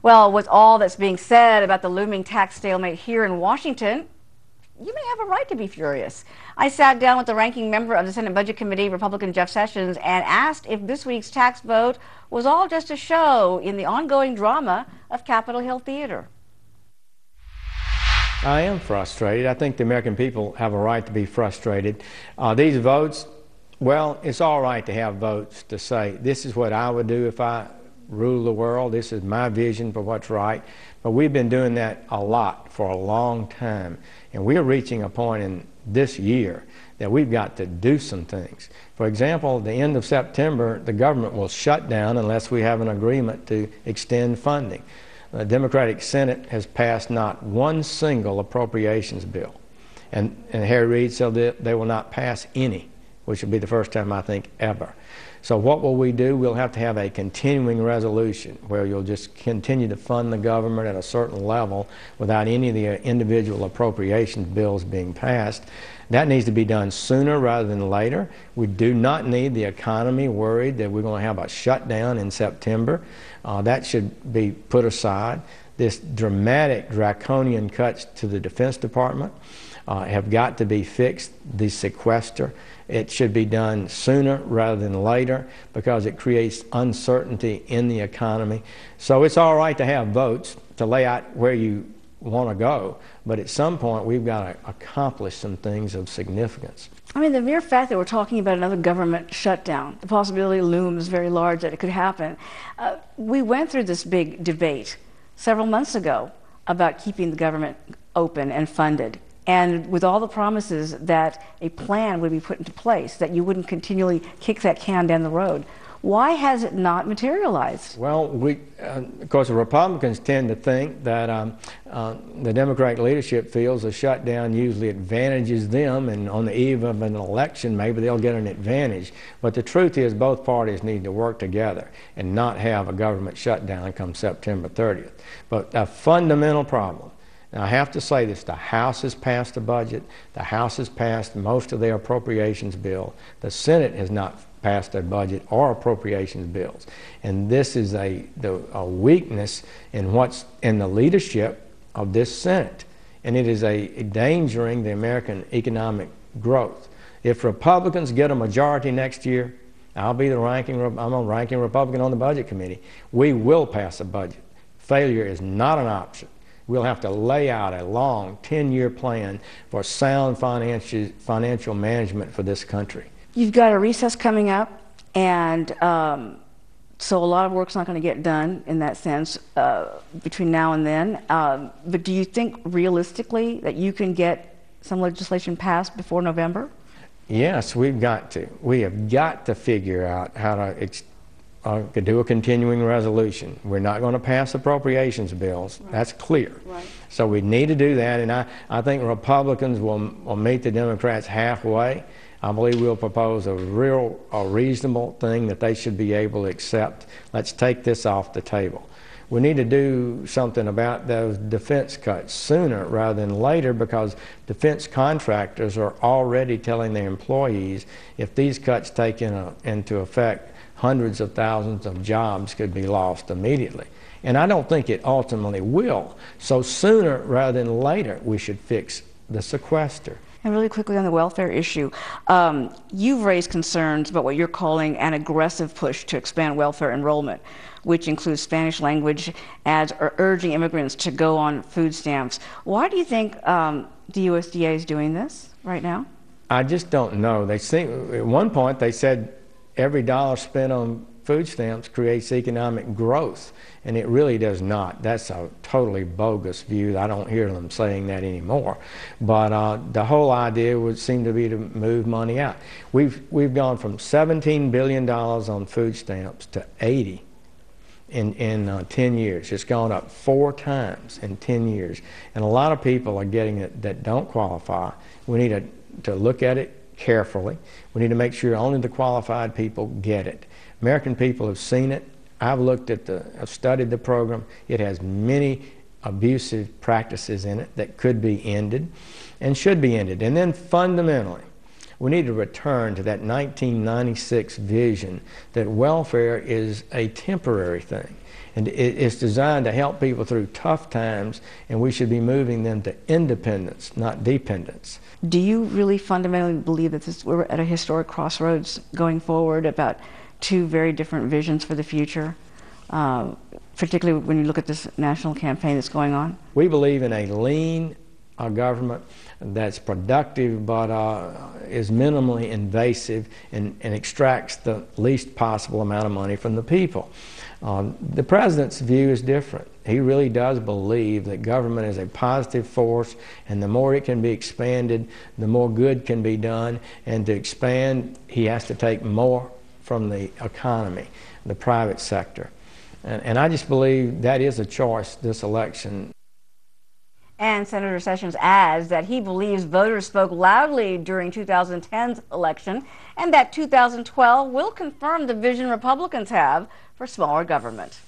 Well, with all that's being said about the looming tax stalemate here in Washington, you may have a right to be furious. I sat down with the ranking member of the Senate Budget Committee, Republican Jeff Sessions, and asked if this week's tax vote was all just a show in the ongoing drama of Capitol Hill Theater. I am frustrated. I think the American people have a right to be frustrated. These votes, well, it's all right to have votes to say, this is what I would do if I rule the world. This is my vision for what's right. But we've been doing that a lot for a long time. And we're reaching a point in this year that we've got to do some things. For example, the end of September, the government will shut down unless we have an agreement to extend funding. The Democratic Senate has passed not one single appropriations bill. And Harry Reid said that they will not pass any, which will be the first time, I think, ever. So what will we do? We'll have to have a continuing resolution where you'll just continue to fund the government at a certain level without any of the individual appropriations bills being passed. That needs to be done sooner rather than later. We do not need the economy worried that we're going to have a shutdown in September. That should be put aside. This dramatic draconian cuts to the Defense Department have got to be fixed. The sequester, it should be done sooner rather than later because it creates uncertainty in the economy. So it's all right to have votes to lay out where you want to go, but at some point we've got to accomplish some things of significance. I mean, the mere fact that we're talking about another government shutdown, the possibility looms very large that it could happen. We went through this big debate several months ago about keeping the government open and funded, and with all the promises that a plan would be put into place, that you wouldn't continually kick that can down the road. Why has it not materialized? Well, of course, the Republicans tend to think that the Democratic leadership feels a shutdown usually advantages them, and on the eve of an election, maybe they'll get an advantage. But the truth is both parties need to work together and not have a government shutdown come September 30th. But a fundamental problem, and I have to say this, the House has passed a budget, the House has passed most of their appropriations bill, the Senate has not passed a budget or appropriations bills. And this is a weakness in what's in the leadership of this Senate. And it is endangering the American economic growth. If Republicans get a majority next year, I'm a ranking Republican on the Budget Committee, we will pass a budget. Failure is not an option. We'll have to lay out a long 10-year plan for sound financial management for this country. You've got a recess coming up, and so a lot of work's not going to get done in that sense between now and then. But do you think realistically that you can get some legislation passed before November? Yes, we've got to. We have got to figure out how to do a continuing resolution. We're not going to pass appropriations bills. Right. That's clear. Right. So we need to do that, and I think Republicans will meet the Democrats halfway. I believe we'll propose a reasonable thing that they should be able to accept. Let's take this off the table. We need to do something about those defense cuts sooner rather than later, because defense contractors are already telling their employees if these cuts take into effect, hundreds of thousands of jobs could be lost immediately. And I don't think it ultimately will. So sooner rather than later, we should fix the sequester. And really quickly on the welfare issue, you've raised concerns about what you're calling an aggressive push to expand welfare enrollment, which includes Spanish language ads or urging immigrants to go on food stamps. Why do you think the USDA is doing this right now? I just don't know. At one point they said every dollar spent on food stamps creates economic growth, and it really does not. That's a totally bogus view. I don't hear them saying that anymore. But the whole idea would seem to be to move money out. We've gone from $17 billion on food stamps to 80 in 10 years. It's gone up 4 times in 10 years. And a lot of people are getting it that don't qualify. We need to look at it carefully. We need to make sure only the qualified people get it. American people have seen it. I've studied the program. It has many abusive practices in it that could be ended and should be ended. And then fundamentally, we need to return to that 1996 vision that welfare is a temporary thing. And it's designed to help people through tough times, and we should be moving them to independence, not dependence. Do you really fundamentally believe that we're at a historic crossroads going forward about two very different visions for the future, particularly when you look at this national campaign that's going on? We believe in a lean government that's productive but is minimally invasive and extracts the least possible amount of money from the people. The president's view is different. He really does believe that government is a positive force, and the more it can be expanded, the more good can be done. And to expand, he has to take more from the economy, the private sector. And I just believe that is a choice this election. And Senator Sessions adds that he believes voters spoke loudly during 2010's election and that 2012 will confirm the vision Republicans have for smaller government.